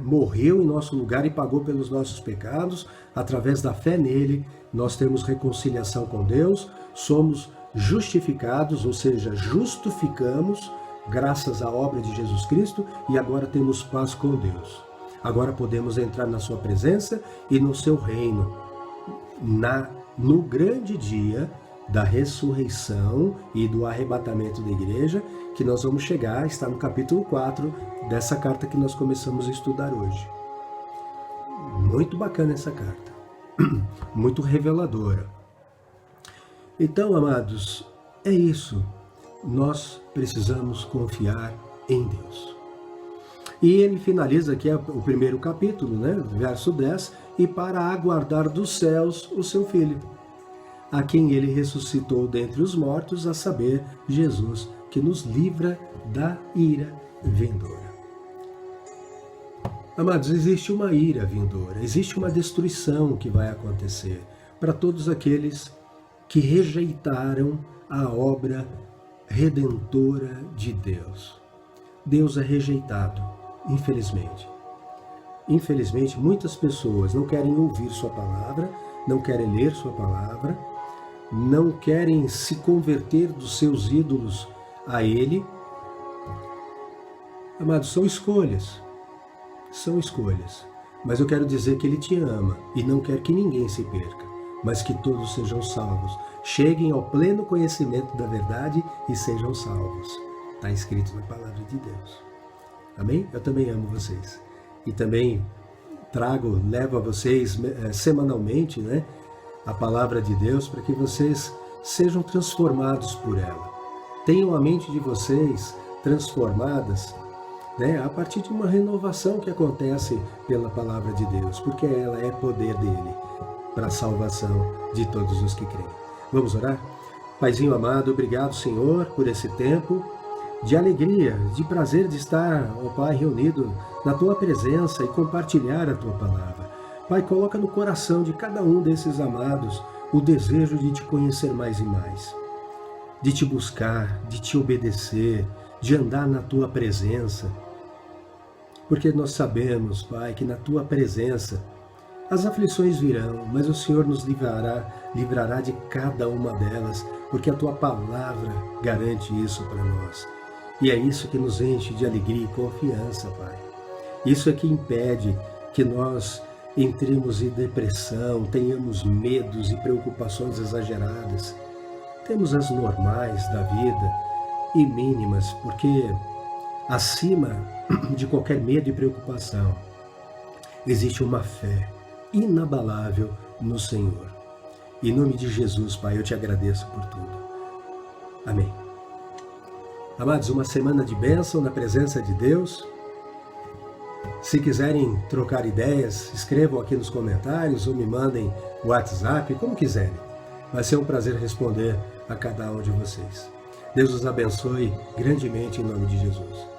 morreu em nosso lugar e pagou pelos nossos pecados. Através da fé nele, nós temos reconciliação com Deus. somos justificados, ou seja, justificamos, graças à obra de Jesus Cristo, e agora temos paz com Deus. Agora podemos entrar na sua presença e no seu reino, no grande dia da ressurreição e do arrebatamento da igreja, que nós vamos chegar, está no capítulo 4 dessa carta que nós começamos a estudar hoje. Muito bacana essa carta, muito reveladora. Então, amados, é isso. Nós precisamos confiar em Deus. E ele finaliza aqui o primeiro capítulo, né, verso 10, e para aguardar dos céus o seu Filho, a quem ele ressuscitou dentre os mortos, a saber, Jesus, que nos livra da ira vindoura. Amados, existe uma ira vindoura, existe uma destruição que vai acontecer para todos aqueles que rejeitaram a obra redentora de Deus. Deus é rejeitado, infelizmente. Infelizmente, muitas pessoas não querem ouvir sua palavra, não querem ler sua palavra, não querem se converter dos seus ídolos a Ele. Amados, são escolhas. São escolhas. Mas eu quero dizer que Ele te ama e não quer que ninguém se perca, mas que todos sejam salvos. Cheguem ao pleno conhecimento da verdade e sejam salvos. Está escrito na palavra de Deus. Amém? Eu também amo vocês. E também levo a vocês semanalmente, né, a palavra de Deus para que vocês sejam transformados por ela. Tenham a mente de vocês transformadas, né, a partir de uma renovação que acontece pela palavra de Deus, porque ela é poder dele para a salvação de todos os que creem. Vamos orar? Paizinho amado, obrigado, Senhor, por esse tempo de alegria, de prazer de estar, ó Pai, reunido na Tua presença e compartilhar a Tua palavra. Pai, coloca no coração de cada um desses amados o desejo de Te conhecer mais e mais, de Te buscar, de Te obedecer, de andar na Tua presença. Porque nós sabemos, Pai, que na Tua presença as aflições virão, mas o Senhor nos livrará de cada uma delas, porque a Tua palavra garante isso para nós. E é isso que nos enche de alegria e confiança, Pai. Isso é que impede que nós entremos em depressão, tenhamos medos e preocupações exageradas. Temos as normais da vida e mínimas, porque acima de qualquer medo e preocupação existe uma fé inabalável no Senhor. Em nome de Jesus, Pai, eu Te agradeço por tudo. Amém. Amados, uma semana de bênção na presença de Deus. Se quiserem trocar ideias, escrevam aqui nos comentários ou me mandem o WhatsApp, como quiserem. Vai ser um prazer responder a cada um de vocês. Deus os abençoe grandemente em nome de Jesus.